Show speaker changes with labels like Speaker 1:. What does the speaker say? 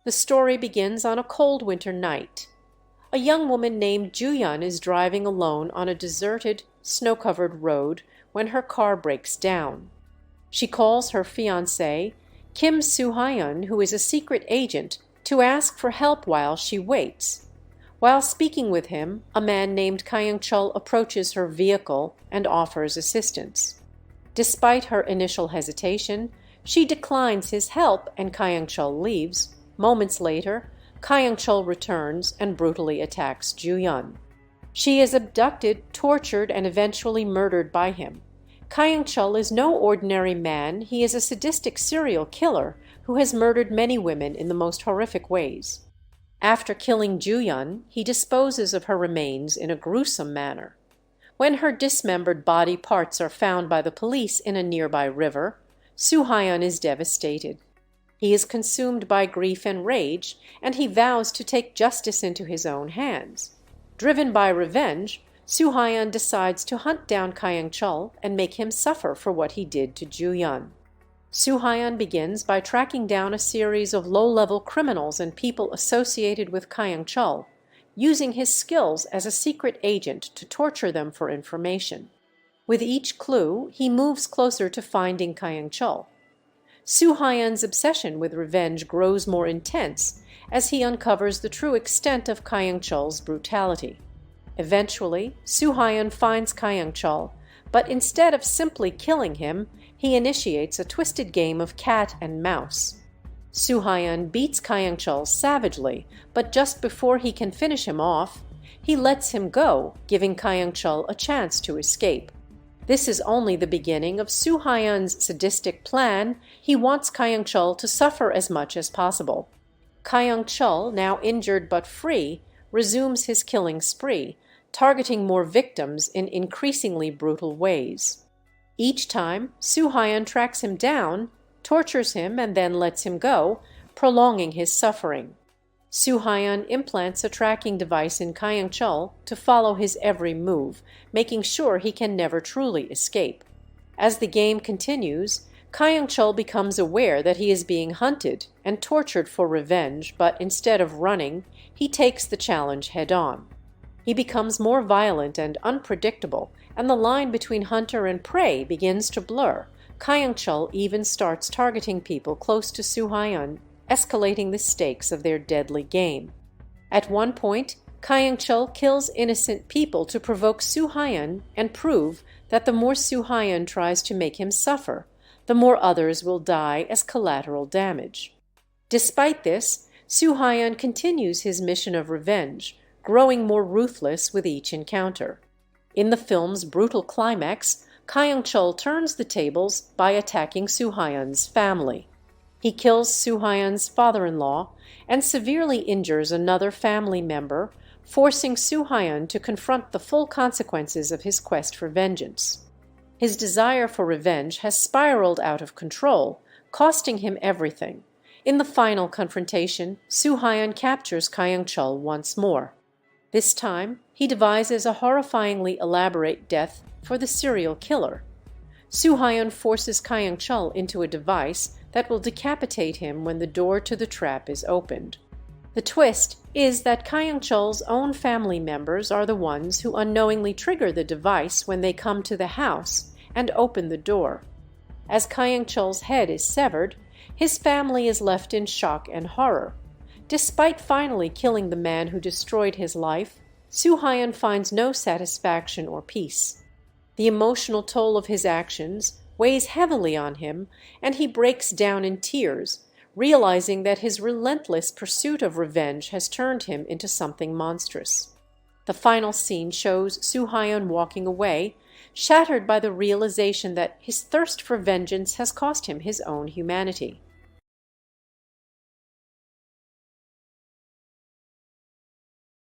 Speaker 1: The story begins on a cold winter night. A young woman named Joo-yun is driving alone on a deserted, snow-covered road when her car breaks down. She calls her fiancé, Kim Soo-hyun, who is a secret agent, to ask for help while she waits. While speaking with him, a man named Kyung-chul approaches her vehicle and offers assistance. Despite her initial hesitation, she declines his help and Kyung-chul leaves. Moments later, Kyung-chul returns and brutally attacks Joo-yun. She is abducted, tortured, and eventually murdered by him. Kyung-chul is no ordinary man. He is a sadistic serial killer who has murdered many women in the most horrific ways. After killing Joo-yun, he disposes of her remains in a gruesome manner. When her dismembered body parts are found by the police in a nearby river, Soo-hyun is devastated. He is consumed by grief and rage, and he vows to take justice into his own hands. Driven by revenge, Soo-hyun decides to hunt down Kyung-chul and make him suffer for what he did to Joo-yun. Soo-hyun begins by tracking down a series of low-level criminals and people associated with Kyung-chul, using his skills as a secret agent to torture them for information. With each clue, he moves closer to finding Kyung-chul. Soo-hyun's obsession with revenge grows more intense as he uncovers the true extent of Kyung-chul's brutality. Eventually, Soo-hyun finds Kyung-chul, but instead of simply killing him, he initiates a twisted game of cat and mouse. Soo-hyun beats Kyung-chul savagely, but just before he can finish him off, he lets him go, giving Kyung-chul a chance to escape. This is only the beginning of Soo-hyun's sadistic plan. He wants Kyung-chul to suffer as much as possible. Kyung-chul, now injured but free, resumes his killing spree, targeting more victims in increasingly brutal ways. Each time, Soo-hyun tracks him down, tortures him, and then lets him go, prolonging his suffering. Soo-hyun implants a tracking device in Kyung-chul to follow his every move, making sure he can never truly escape. As the game continues, Kyung-chul becomes aware that he is being hunted and tortured for revenge, but instead of running, he takes the challenge head-on. He becomes more violent and unpredictable, and the line between hunter and prey begins to blur. Kyung-chul even starts targeting people close to Soo-hyun, escalating the stakes of their deadly game. At one point, Kyung-chul kills innocent people to provoke Soo-hyun and prove that the more Soo-hyun tries to make him suffer, the more others will die as collateral damage. Despite this, Soo-hyun continues his mission of revenge, growing more ruthless with each encounter. In the film's brutal climax, Kyung-chul turns the tables by attacking Soo-hyun's family. He kills Soo-hyun's father-in-law and severely injures another family member, forcing Soo-hyun to confront the full consequences of his quest for vengeance. His desire for revenge has spiraled out of control, costing him everything. In the final confrontation, Soo-hyun captures Kyung-chul once more. This time, he devises a horrifyingly elaborate death for the serial killer. Soo-hyun forces Kyung-chul into a device that will decapitate him when the door to the trap is opened. The twist is that Kyung-chul's own family members are the ones who unknowingly trigger the device when they come to the house and open the door. As Kyung-chul's head is severed, his family is left in shock and horror. Despite finally killing the man who destroyed his life, Soo-hyun finds no satisfaction or peace. The emotional toll of his actions weighs heavily on him, and he breaks down in tears, realizing that his relentless pursuit of revenge has turned him into something monstrous. The final scene shows Soo-hyun walking away, shattered by the realization that his thirst for vengeance has cost him his own humanity.